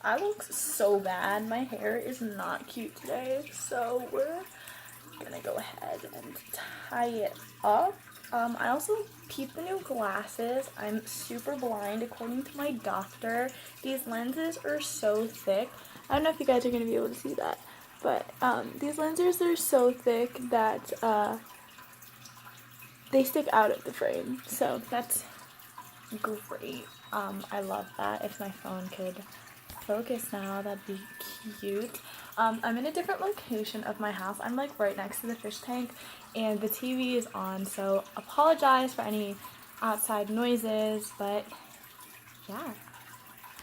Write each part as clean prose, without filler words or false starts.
I look so bad. My hair is not cute today, so we're gonna go ahead and tie it up. I also peeped the new glasses. I'm super blind according to my doctor. These lenses are so thick. I don't know if you guys are gonna be able to see that, but these lenses are so thick that they stick out of the frame, so that's great. I love that. If my phone could focus now, that'd be cute. I'm in a different location of my house. I'm like right next to the fish tank and the TV is on, so apologize for any outside noises, but yeah.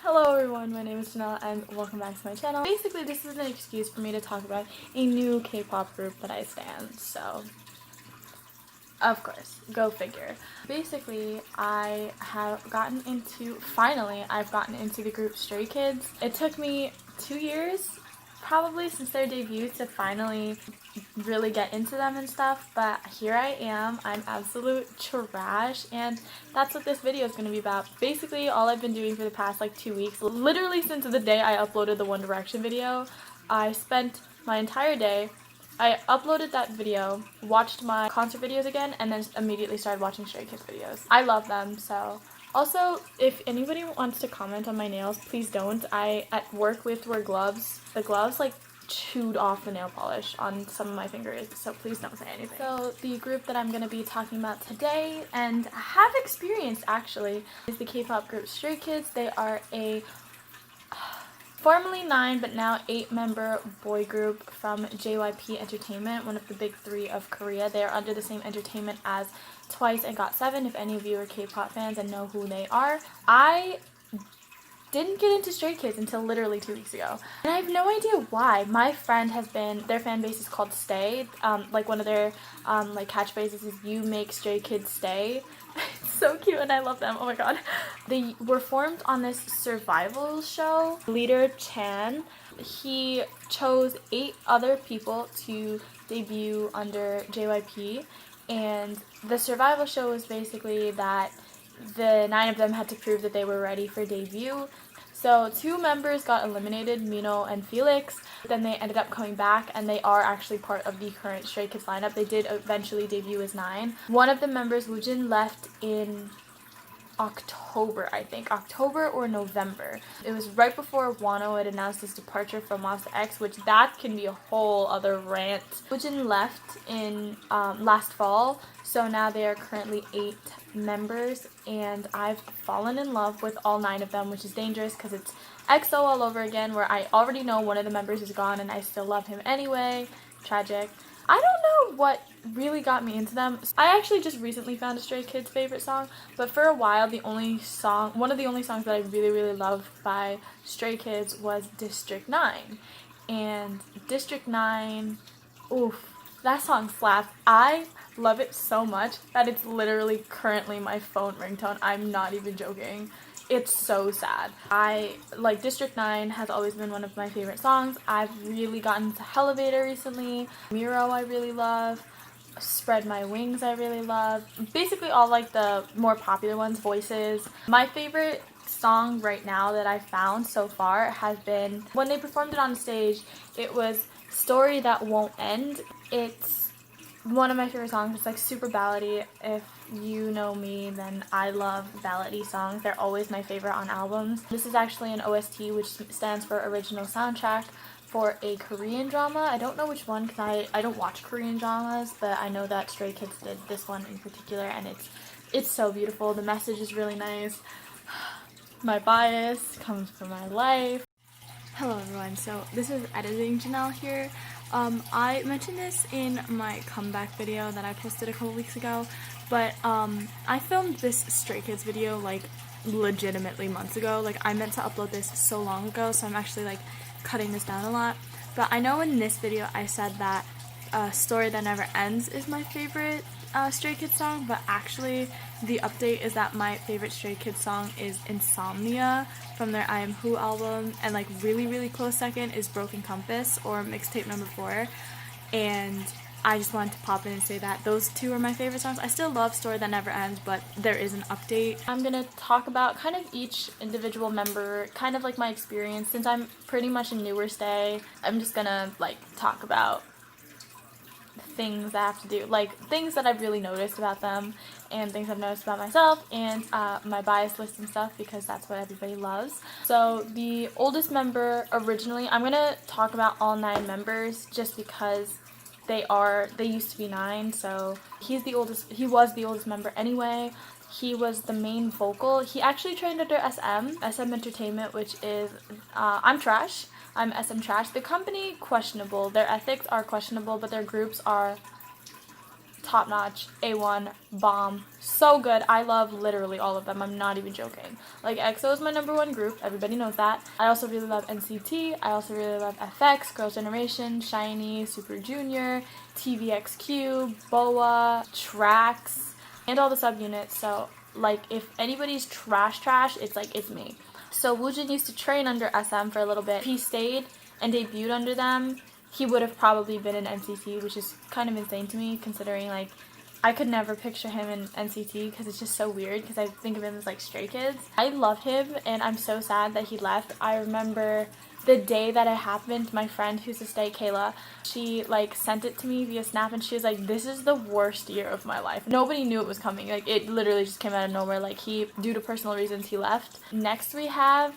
Hello everyone, my name is Janelle and welcome back to my channel. Basically, this is an excuse for me to talk about a new K-pop group that I stan, so of course, go figure. Basically, I've gotten into the group Stray Kids. It took me 2 years, probably since their debut, to finally really get into them and stuff, but here I am. I'm absolute trash, and that's what this video is going to be about. Basically, all I've been doing for the past like 2 weeks, literally since the day I uploaded the One Direction video, I spent my entire day. I uploaded that video, watched my concert videos again, and then immediately started watching Stray Kids videos. I love them, so. Also, if anybody wants to comment on my nails, please don't. I, at work, we have to wear gloves. The gloves, like, chewed off the nail polish on some of my fingers, so please don't say anything. So, the group that I'm going to be talking about today, and have experienced, actually, is the K-pop group Stray Kids. They are a formerly 9 but now 8-member boy group from JYP Entertainment, one of the big 3 of Korea. They are under the same entertainment as Twice and GOT7, if any of you are K-pop fans and know who they are. I didn't get into Stray Kids until literally 2 weeks ago, and I have no idea why. My friend has been, their fan base is called Stay, like one of their like catchphrases is "You make Stray Kids stay." It's so cute and I love them. Oh my god. They were formed on this survival show. Leader Chan, he chose 8 other people to debut under JYP, and the survival show was basically that the 9 of them had to prove that they were ready for debut. So 2 members got eliminated, Mino and Felix. Then they ended up coming back, and they are actually part of the current Stray Kids lineup. They did eventually debut as 9. One of the members, Woojin, left in October, I think. October or November. It was right before Wano had announced his departure from Monsta X, which that can be a whole other rant. Woojin left in last fall, so now they are currently 8 members, and I've fallen in love with all 9 of them, which is dangerous because it's EXO all over again, where I already know one of the members is gone and I still love him anyway. Tragic. I don't know what really got me into them. I actually just recently found a Stray Kids favorite song, but for a while one of the only songs that I really loved by Stray Kids was District 9. And District 9, oof, that song slaps. I love it so much that it's literally currently my phone ringtone. I'm not even joking. It's so sad. District 9 has always been one of my favorite songs. I've really gotten to Elevator recently. Miro I really love. Spread My Wings I really love. Basically all like the more popular ones, Voices. My favorite song right now that I've found so far has been, when they performed it on stage, it was Story That Won't End. It's one of my favorite songs. It's like super ballady. If you know me, then I love ballady songs. They're always my favorite on albums. This is actually an OST, which stands for Original Soundtrack, for a Korean drama. I don't know which one because I don't watch Korean dramas, but I know that Stray Kids did this one in particular, and it's so beautiful. The message is really nice. My bias comes from my life. Hello everyone, so this is Editing Janelle here. I mentioned this in my comeback video that I posted a couple weeks ago, but I filmed this Stray Kids video like legitimately months ago. Like, I meant to upload this so long ago, so I'm actually like cutting this down a lot. But I know in this video I said that Story That Never Ends is my favorite Stray Kids song, but actually the update is that my favorite Stray Kids song is Insomnia from their I Am Who album, and like really close second is Broken Compass or mixtape number 4. And I just wanted to pop in and say that those two are my favorite songs. I still love Story That Never Ends, but there is an update. I'm gonna talk about kind of each individual member, kind of like my experience. Since I'm pretty much a newer stay, I'm just gonna like talk about things I have to do, like things that I've really noticed about them and things I've noticed about myself, and my bias list and stuff, because that's what everybody loves. So the oldest member originally, I'm gonna talk about all 9 members just because they used to be 9, so he was the oldest member anyway. He was the main vocal. He actually trained under SM Entertainment, which is I'm trash. I'm SM trash. The company, questionable. Their ethics are questionable, but their groups are top notch, A1, bomb, so good. I love literally all of them. I'm not even joking. Like, EXO is my #1 group. Everybody knows that. I also really love NCT. I also really love FX, Girls' Generation, SHINee, Super Junior, TVXQ, BoA, Trax, and all the subunits. So, like, if anybody's trash, it's me. So Woojin used to train under SM for a little bit. If he stayed and debuted under them, he would have probably been in NCT, which is kind of insane to me, considering, like, I could never picture him in NCT because it's just so weird, because I think of him as, like, Stray Kids. I love him, and I'm so sad that he left. I remember the day that it happened, my friend who's a stay, Kayla, she, like, sent it to me via Snap, and she was like, this is the worst year of my life. Nobody knew it was coming. Like, it literally just came out of nowhere. Like, due to personal reasons, he left. Next we have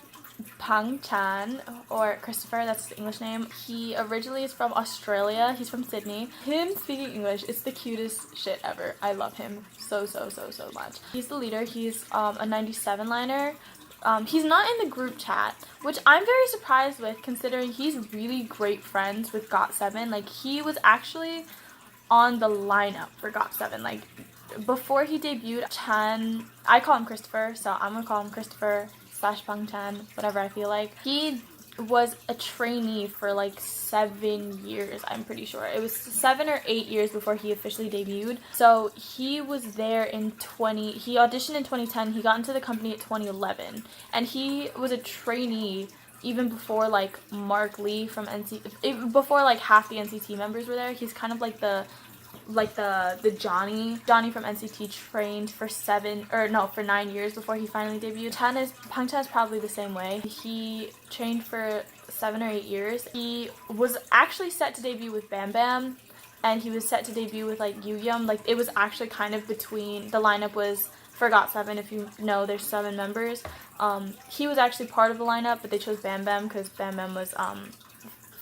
Pang-chan, or Christopher, that's his English name. He originally is from Australia. He's from Sydney. Him speaking English, it's the cutest shit ever. I love him so much. He's the leader. He's a 97 liner. He's not in the group chat, which I'm very surprised with, considering he's really great friends with GOT7. Like, he was actually on the lineup for GOT7. Like, before he debuted, Chan, I call him Christopher, so I'm gonna call him Christopher / Pang-chan, whatever I feel like. He was a trainee for like 7 years, I'm pretty sure. It was 7 or 8 years before he officially debuted. So he was there he auditioned in 2010, he got into the company at 2011, and he was a trainee even before like Mark Lee from before like half the NCT members were there. He's kind of like the Johnny from NCT trained for 9 years before he finally debuted. Pang-chan is probably the same way. He trained for 7 or 8 years. He was actually set to debut with Bam Bam, and he was set to debut with like Yuyum. Like, it was actually kind of between, the lineup was for GOT7, if you know, there's 7 members. He was actually part of the lineup, but they chose Bam Bam because Bam Bam was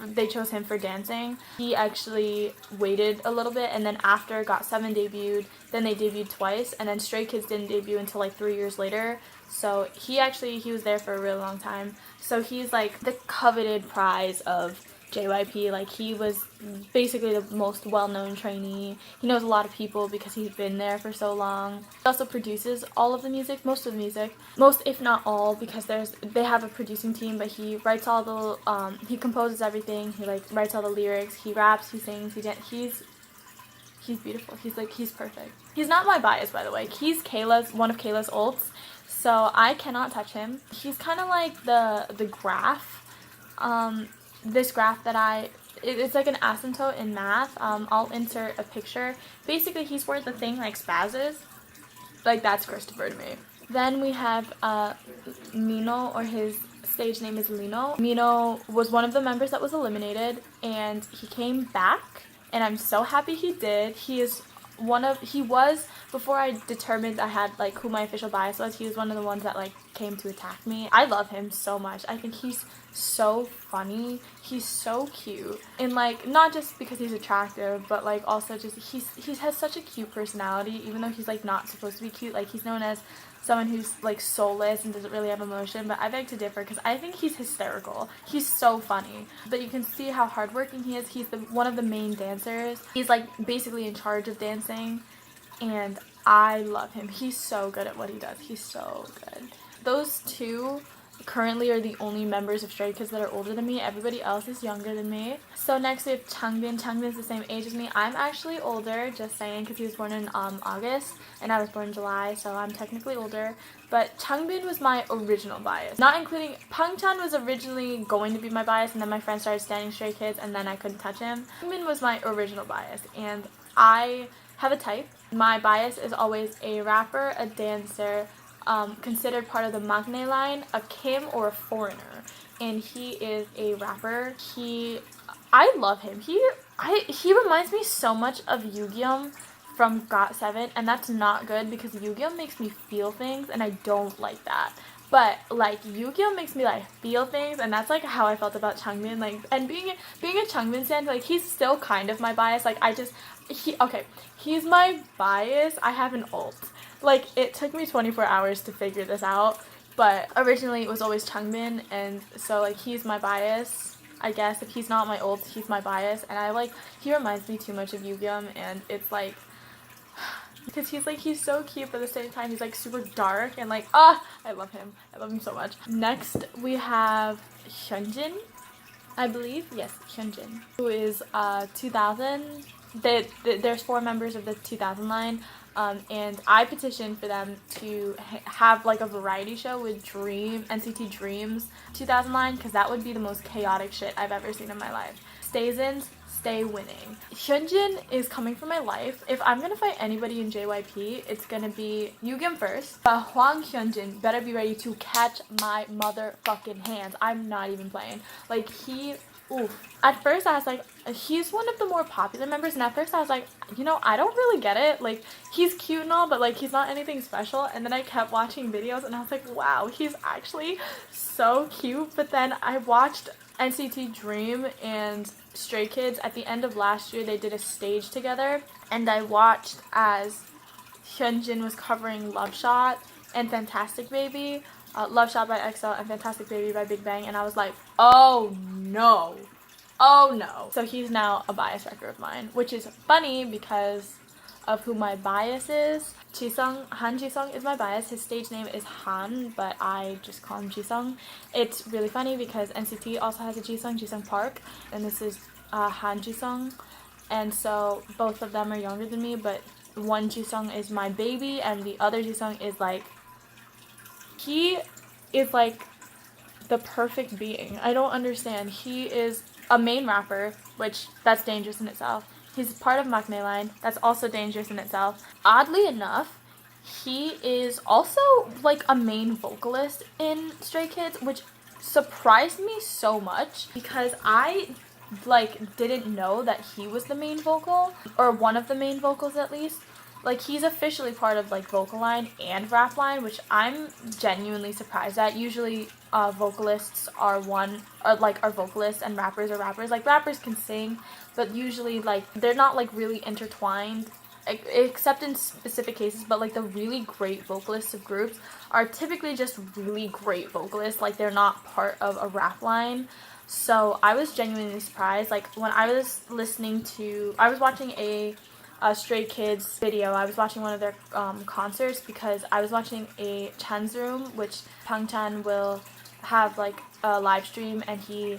they chose him for dancing. He actually waited a little bit, and then after GOT7 debuted, then they debuted twice, and then Stray Kids didn't debut until like 3 years later. So he was there for a really long time. So he's like the coveted prize of JYP. Like, he was basically the most well-known trainee. He knows a lot of people because he's been there for so long. He also produces all of the music, most of the music, most if not all, because they have a producing team, but he writes all the he composes everything. He like writes all the lyrics, he raps, he sings, he's beautiful. He's perfect. He's not my bias, by the way. He's one of Kayla's ults, so I cannot touch him. He's kind of like the graph. This graph that it's like an asymptote in math. I'll insert a picture. Basically, he's where the thing like spazzes. Like, that's Christopher to me. Then we have Mino, or his stage name is Lino. Mino was one of the members that was eliminated, and he came back, and I'm so happy he did. He was, before I determined I had like who my official bias was, he was one of the ones that like came to attack me. I love him so much. I think he's so funny. He's so cute, and like, not just because he's attractive, but like also just he has such a cute personality, even though he's like not supposed to be cute. Like, he's known as someone who's like soulless and doesn't really have emotion, but I beg to differ because I think he's hysterical. He's so funny. But you can see how hardworking he is. He's one of the main dancers. He's like basically in charge of dancing, and I love him. He's so good at what he does. He's so good. Those two currently are the only members of Stray Kids that are older than me. Everybody else is younger than me. So next we have Changbin. Changbin's the same age as me. I'm actually older, just saying, because he was born in August and I was born in July, so I'm technically older. But Changbin was my original bias. Not including Pangchan was originally going to be my bias, and then my friends started standing Stray Kids and then I couldn't touch him. Changbin was my original bias, and I have a type. My bias is always a rapper, a dancer, considered part of the maknae line, a Kim, or a foreigner. And he is a rapper. I love him. He reminds me so much of Yugyeom from GOT7, and that's not good because Yugyeom makes me feel things, and I don't like that. But like Yugyeom makes me like feel things, and that's like how I felt about Changbin. Like, and being a Changbin stan, like he's still kind of my bias. Like he's my bias. I have an alt. Like, it took me 24 hours to figure this out, but originally it was always Changbin, and so like he's my bias. I guess if he's not my alt, he's my bias, and he reminds me too much of Yugyeom, and it's like, because he's so cute, but at the same time he's like super dark, and like I love him so much. Next we have Hyunjin, I believe, yes, Hyunjin, who is 2000. There's 4 members of the 2000 line, and I petitioned for them to have like a variety show with NCT Dream's 2000 line, because that would be the most chaotic shit I've ever seen in my life. Stays-ins, stay winning. Hyunjin is coming for my life. If I'm gonna fight anybody in JYP, it's gonna be Yugyeom first, but Hwang Hyunjin better be ready to catch my motherfucking hands. I'm not even playing. Like, oof. At first I was like, he's one of the more popular members, and at first I was like, I don't really get it. Like, he's cute and all, but like he's not anything special. And then I kept watching videos and I was like, wow, he's actually so cute. But then I watched NCT Dream and Stray Kids at the end of last year. They did a stage together, and I watched as Hyunjin was covering Love Shot and Fantastic Baby. Love Shot by EXO and Fantastic Baby by Big Bang, and I was like, oh no. So he's now a bias wrecker of mine, which is funny because of who my bias is. Han Jisung is my bias. His stage name is Han, but I just call him Jisung. It's really funny because NCT also has a Jisung Park, and this is Han Jisung, and so both of them are younger than me, but one Jisung is my baby, and the other Jisung is like, he is like the perfect being. I don't understand. He is a main rapper, which that's dangerous in itself. He's part of maknae line. That's also dangerous in itself. Oddly enough, he is also like a main vocalist in Stray Kids, which surprised me so much because I didn't know that he was the main vocal, or one of the main vocals at least. Like, he's officially part of like vocal line and rap line, which I'm genuinely surprised at. Usually vocalists are vocalists and rappers are rappers. Like, rappers can sing, but usually like they're not like really intertwined, except in specific cases. But like the really great vocalists of groups are typically just really great vocalists. Like, they're not part of a rap line. So I was genuinely surprised. Like, when I was watching a Stray Kids video. I was watching one of their concerts because I was watching a Chan's Room, which Pangchan will have like a live stream, and he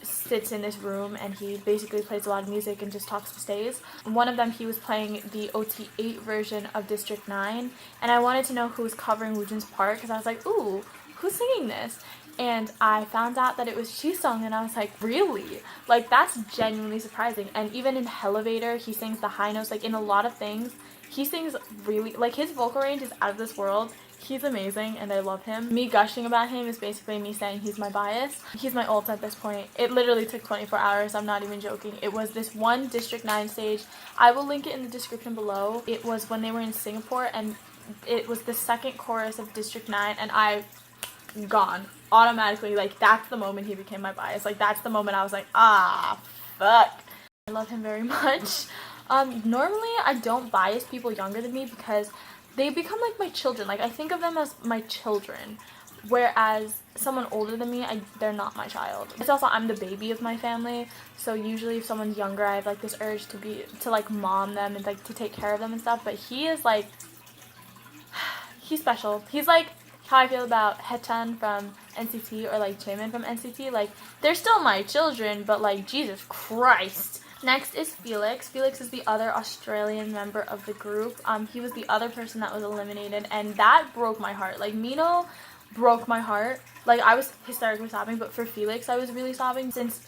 sits in this room and he basically plays a lot of music and just talks to stays. One of them, he was playing the OT8 version of District 9, and I wanted to know who was covering Woojin's part because I was like, ooh, who's singing this? And I found out that it was Jisung, and I was like, really? Like, that's genuinely surprising. And even in Elevator, he sings the high notes. Like, in a lot of things, he sings really, like, his vocal range is out of this world. He's amazing, and I love him. Me gushing about him is basically me saying he's my bias. He's my ult at this point. It literally took 24 hours. I'm not even joking. It was this one District 9 stage. I will link it in the description below. It was when they were in Singapore, and it was the second chorus of District 9, and gone automatically. Like, that's the moment he became my bias. Like, that's the moment I was like, fuck. I love him very much. Normally I don't bias people younger than me because they become like my children. Like, I think of them as my children, whereas someone older than me, they're not my child. It's also, I'm the baby of my family, so usually if someone's younger, I have like this urge to like mom them and like to take care of them and stuff. But he is like, he's special. He's like how I feel about Haechan from NCT or like Jaemin from NCT. Like, they're still my children, but like, Jesus Christ. Next is Felix. Felix is the other Australian member of the group. He was the other person that was eliminated, and that broke my heart. Like, Mino broke my heart. Like, I was hysterically sobbing, but for Felix, I was really sobbing since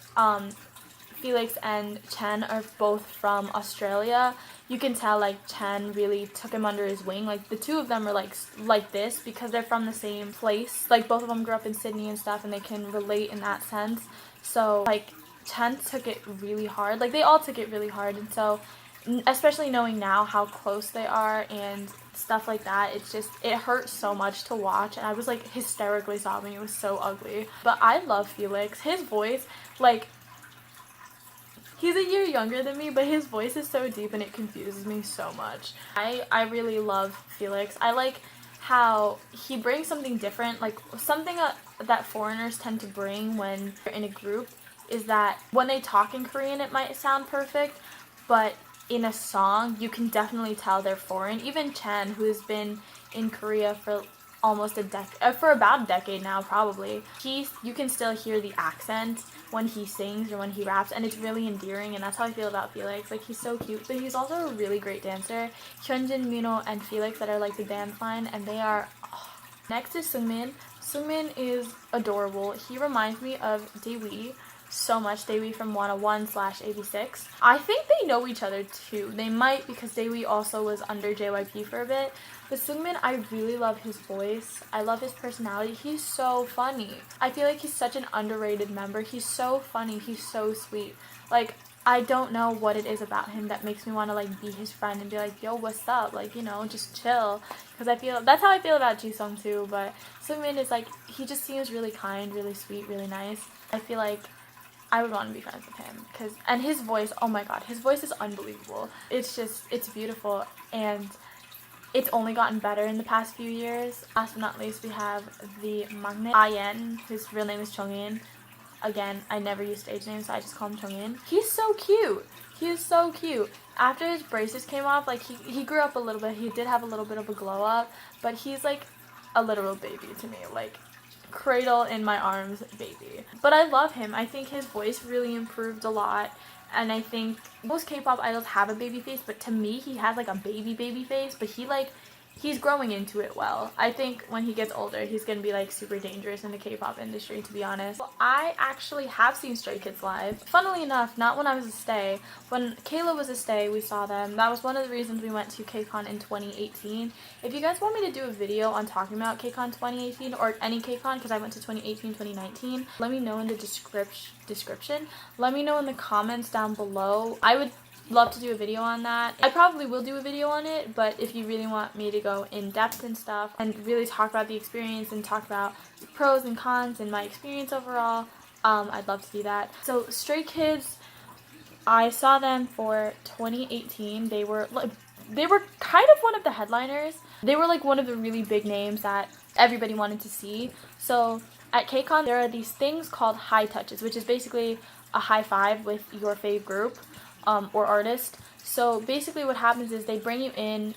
Felix and Chen are both from Australia. You can tell like Chen really took him under his wing. Like, the two of them are like this because they're from the same place. Like, both of them grew up in Sydney and stuff, and they can relate in that sense. So like, Chen took it really hard. Like, they all took it really hard, and so especially knowing now how close they are and stuff like that, it hurt so much to watch, and I was like hysterically sobbing. It was so ugly. But I love Felix. His voice, like, he's a year younger than me, but his voice is so deep and it confuses me so much. I really love Felix. I like how he brings something different, like something that foreigners tend to bring when they're in a group is that when they talk in Korean it might sound perfect, but in a song you can definitely tell they're foreign. Even Chen, who's been in Korea for almost for about a decade now, probably, you can still hear the accent when he sings or when he raps, and it's really endearing, and that's how I feel about Felix. Like, he's so cute, but he's also a really great dancer. Hyunjin, Mino, and Felix that are like the dance line, and they are Next is Seungmin. Seungmin is adorable. He reminds me of Daewoo so much. Daewoo from 101/AB6. I think they know each other too. They might, because Daewoo also was under JYP for a bit. But Seungmin, I really love his voice. I love his personality. He's so funny. I feel like he's such an underrated member. He's so funny. He's so sweet. Like, I don't know what it is about him that makes me want to like be his friend and be like, yo, what's up? Like, you know, just chill. Because that's how I feel about Jisung too. But Seungmin is like, he just seems really kind, really sweet, really nice. I feel like I would want to be friends with him. And his voice, oh my god, his voice is unbelievable. It's beautiful, and it's only gotten better in the past few years. Last but not least, we have the maknae, Ayen, whose real name is Chongin. Again, I never use stage names, so I just call him Chongin. He's so cute. He is so cute. After his braces came off, like, he grew up a little bit. He did have a little bit of a glow up, but he's like a literal baby to me. Like, cradle in my arms baby. But I love him. I think his voice really improved a lot, and I think most K-pop idols have a baby face, but to me he has like a baby face, but he's growing into it well. I think when he gets older, he's gonna be like super dangerous in the K-pop industry, to be honest. Well, I actually have seen Stray Kids live. Funnily enough, not when I was a stay. When Kayla was a stay, we saw them. That was one of the reasons we went to KCON in 2018. If you guys want me to do a video on talking about KCON 2018 or any KCON, because I went to 2018, 2019, let me know in the description. Let me know in the comments down below. I would love to do a video on that. I probably will do a video on it, but if you really want me to go in depth and stuff and really talk about the experience and talk about the pros and cons and my experience overall, I'd love to do that. So Stray Kids, I saw them for 2018. They were kind of one of the headliners. They were like one of the really big names that everybody wanted to see. So at KCON, there are these things called high touches, which is basically a high five with your fave group or artist. So basically what happens is they bring you in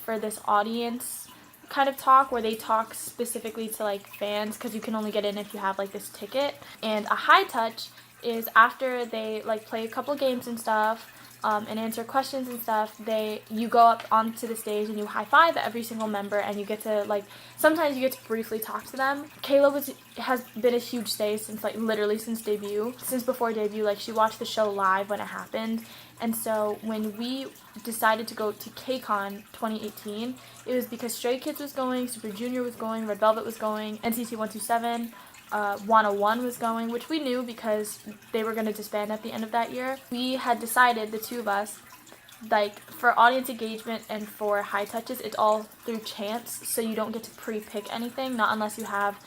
for this audience kind of talk where they talk specifically to like fans, because you can only get in if you have like this ticket. And a high touch is after they like play a couple games and stuff and answer questions and stuff, you go up onto the stage and you high five every single member, and you get to like, sometimes you get to briefly talk to them. Kayla has been a huge stay since like literally since before debut. Like, she watched the show live when it happened, and so when we decided to go to KCON 2018, it was because Stray Kids was going, Super Junior was going, Red Velvet was going, NCT 127, 101 was going, which we knew because they were going to disband at the end of that year. We had decided, the two of us, like, for audience engagement and for high touches, it's all through chance, so you don't get to pre-pick anything, not unless you have,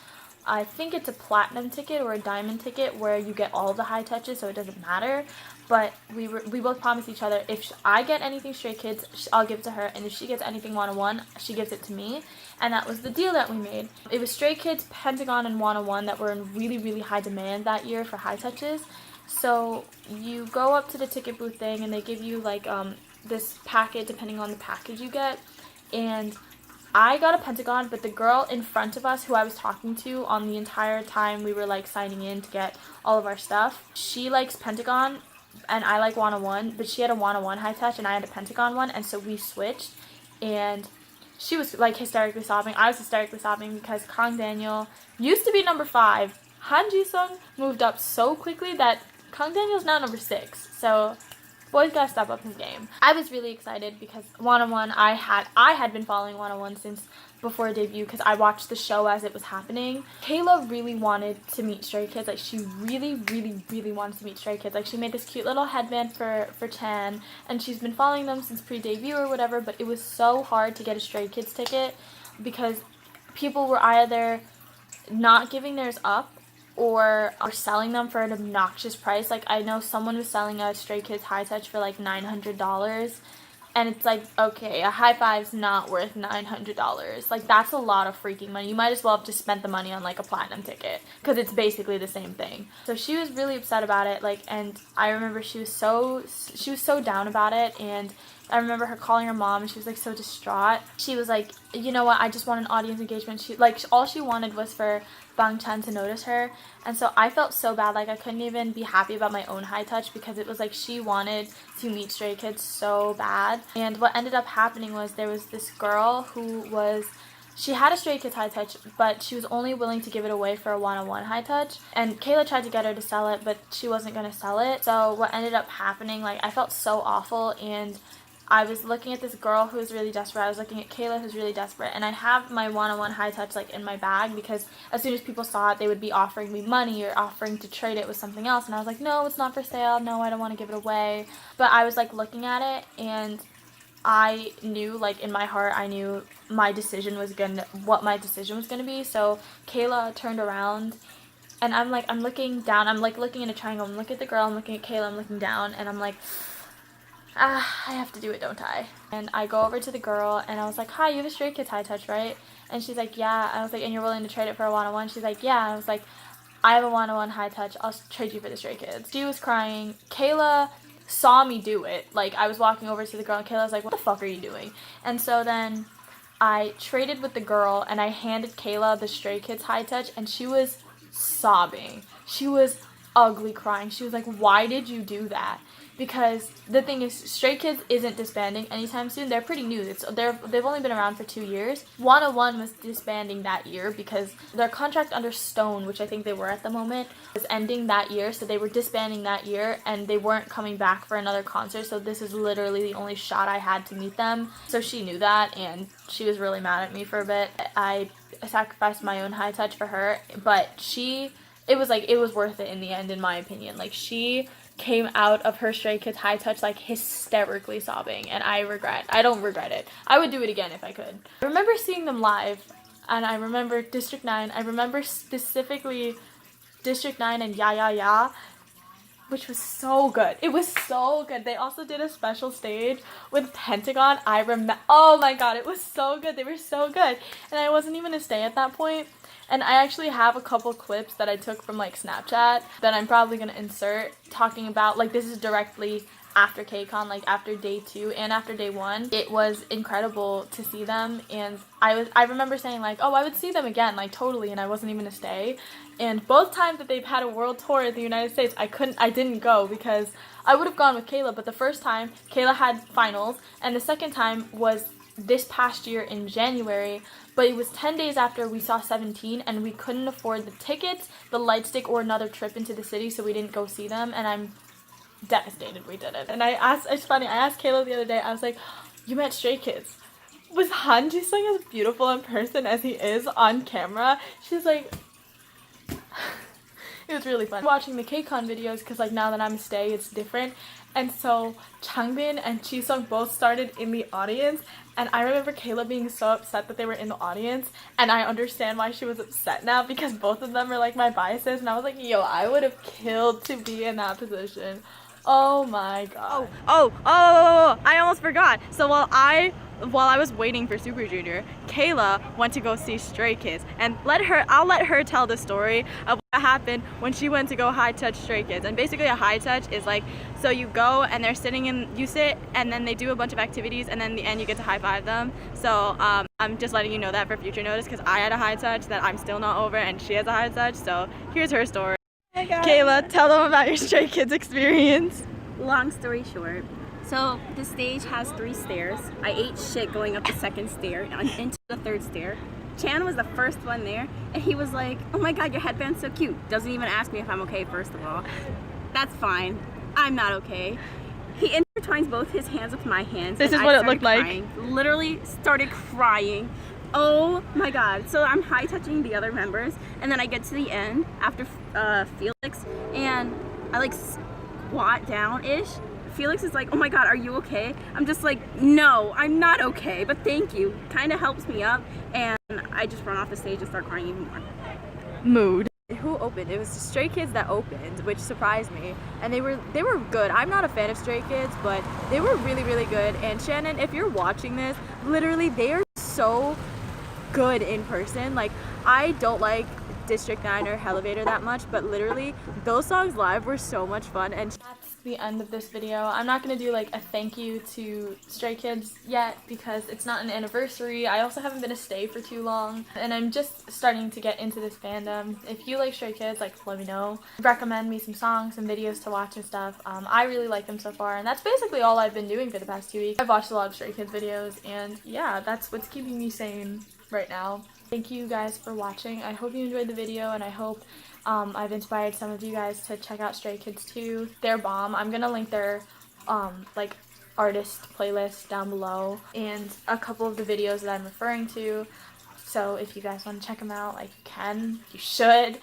I think it's a platinum ticket or a diamond ticket where you get all the high touches, so it doesn't matter. But we both promised each other, if I get anything Stray Kids, I'll give it to her, and if she gets anything 101, she gives it to me. And that was the deal that we made. It was Stray Kids, Pentagon, and 101 that were in really, really high demand that year for high touches. So you go up to the ticket booth thing, and they give you like this packet depending on the package you get, and I got a pentagon, but the girl in front of us who I was talking to on the entire time we were like signing in to get all of our stuff, she likes pentagon and I like 101, but she had a 101 high touch and I had a pentagon one, and so we switched, and she was like hysterically sobbing. I was hysterically sobbing because Kang Daniel used to be number 5. Han Ji-sung moved up so quickly that Kang Daniel's now number 6. So boys gotta step up his game. I was really excited because 101, I had been following 101 since before debut because I watched the show as it was happening. Kayla really wanted to meet Stray Kids. Like, she really wanted to meet Stray Kids. Like, she made this cute little headband for Chan, and she's been following them since pre-debut or whatever, but it was so hard to get a Stray Kids ticket because people were either not giving theirs up or selling them for an obnoxious price. Like, I know someone was selling a Stray Kids high touch for like $900, and it's like, okay, a high five's not worth $900. Like, that's a lot of freaking money. You might as well have just spent the money on like a platinum ticket because it's basically the same thing. So she was really upset about it, like, and I remember she was so down about it, and I remember her calling her mom and she was like so distraught. She was like, you know what, I just want an audience engagement. She like, all she wanted was for Bang Chan to notice her, and so I felt so bad. Like, I couldn't even be happy about my own high touch because it was like she wanted to meet Stray Kids so bad. And what ended up happening was there was this girl who was, she had a Stray Kids high touch, but she was only willing to give it away for a 101 high touch, and Kayla tried to get her to sell it, but she wasn't going to sell it. So what ended up happening, like, I felt so awful, and I was looking at this girl who was really desperate. I was looking at Kayla, who's really desperate. And I have my 101 high touch like in my bag because as soon as people saw it, they would be offering me money or offering to trade it with something else. And I was like, no, it's not for sale. No, I don't want to give it away. But I was like looking at it, and I knew, like, in my heart, I knew what my decision was gonna be. So Kayla turned around, and I'm looking down. I'm like looking in a triangle. I'm looking at the girl. I'm looking at Kayla. I'm looking down, and I'm like, I have to do it, don't I? And I go over to the girl, and I was like, hi, you have a Stray Kids high touch, right? And she's like, yeah. I was like, and you're willing to trade it for a 101? She's like, yeah. And I was like, I have a 101 high touch. I'll trade you for the Stray Kids. She was crying. Kayla saw me do it. Like, I was walking over to the girl, and Kayla was like, what the fuck are you doing? And so then I traded with the girl, and I handed Kayla the Stray Kids high touch, and she was sobbing. She was ugly crying. She was like, why did you do that? Because the thing is, Stray Kids isn't disbanding anytime soon. They're pretty new. They've only been around for 2 years. 101 was disbanding that year because their contract under Stone, which I think they were at the moment, was ending that year. So they were disbanding that year, and they weren't coming back for another concert. So this is literally the only shot I had to meet them. So she knew that, and she was really mad at me for a bit. I sacrificed my own high touch for her, but it was worth it in the end, in my opinion. Like, she came out of her Stray Kids high touch like hysterically sobbing, and I don't regret it. I would do it again if I could. I remember seeing them live, and I remember District 9. I remember specifically District 9 and Ya Ya Ya, which was so good. It was so good. They also did a special stage with Pentagon. Oh my god, it was so good. They were so good. And I wasn't even to stay at that point. And I actually have a couple clips that I took from like Snapchat that I'm probably going to insert talking about, like, this is directly after KCON, like after day 2 and after day 1. It was incredible to see them, and I remember saying like, oh, I would see them again, like totally, and I wasn't even to stay. And both times that they've had a world tour in the United States, I didn't go because I would have gone with Kayla, but the first time Kayla had finals, and the second time was this past year in January, but it was 10 days after we saw 17, and we couldn't afford the tickets, the light stick, or another trip into the city, so we didn't go see them, and I'm devastated we did it. And it's funny, I asked Kayla the other day, I was like, you met Stray Kids. Was Han Ji-sung as beautiful in person as he is on camera? She's like, it was really fun watching the KCON videos because, like, now that I'm a stay, it's different. And so Changbin and Jisung both started in the audience, and I remember Kayla being so upset that they were in the audience, and I understand why she was upset now because both of them are like my biases, and I was like, yo, I would have killed to be in that position. Oh my god. Oh, I almost forgot. So while I while I was waiting for Super Junior, Kayla went to go see Stray Kids, and I'll let her tell the story of what happened when she went to go high touch Stray Kids. And basically a high touch is like, so you go and they're sitting in, you sit and then they do a bunch of activities, and then in the end you get to high five them. So I'm just letting you know that for future notice, because I had a high touch that I'm still not over, and she has a high touch. So here's her story. Oh my God. Kayla, tell them about your Stray Kids experience. Long story short, so the stage has 3 stairs. I ate shit going up the 2nd stair and into the 3rd stair. Chan was the first one there, and he was like, oh my God, your headband's so cute. Doesn't even ask me if I'm okay, first of all. That's fine. I'm not okay. He intertwines both his hands with my hands. This is what it looked like. Literally started crying. Oh my God. So I'm high touching the other members, and then I get to the end after Felix, and I like squat down-ish. Felix is like, oh my God, are you okay? I'm just like, no, I'm not okay, but thank you. Kind of helps me up, and I just run off the stage and start crying even more. Mood. Who opened? It was the Stray Kids that opened, which surprised me, and they were good. I'm not a fan of Stray Kids, but they were really, really good. And Shannon, if you're watching this, literally they are so good in person. Like, I don't like District 9 or Elevator that much, but literally those songs live were so much fun. And that's the end of this video. I'm not gonna do like a thank you to Stray Kids yet because it's not an anniversary. I also haven't been a stay for too long, and I'm just starting to get into this fandom. If you like Stray Kids, like, let me know. Recommend me some songs and videos to watch and stuff. I really like them so far, and that's basically all I've been doing for the past 2 weeks. I've watched a lot of Stray Kids videos, and yeah, that's what's keeping me sane right now. Thank you guys for watching. I hope you enjoyed the video, and I hope I've inspired some of you guys to check out Stray Kids too. They're bomb. I'm gonna link their like artist playlist down below and a couple of the videos that I'm referring to. So if you guys want to check them out, like, you can, you should.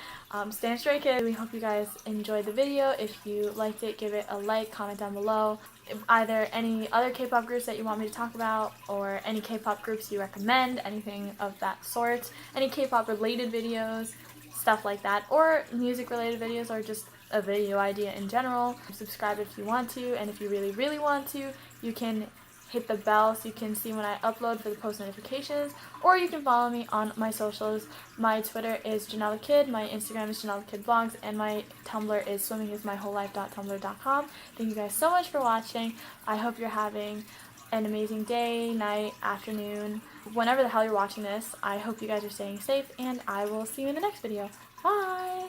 Stan Stray Kids. We hope you guys enjoyed the video. If you liked it, give it a like, comment down below. Either any other K-pop groups that you want me to talk about, or any K-pop groups you recommend, anything of that sort. Any K-pop related videos, stuff like that, or music related videos, or just a video idea in general. Subscribe if you want to, and if you really, really want to, you can hit the bell so you can see when I upload for the post notifications, or you can follow me on my socials. My Twitter is janellethekid, my Instagram is janellethekidvlogs, and my Tumblr is swimmingismywholelife.tumblr.com. Thank you guys so much for watching. I hope you're having an amazing day, night, afternoon, whenever the hell you're watching this. I hope you guys are staying safe, and I will see you in the next video. Bye!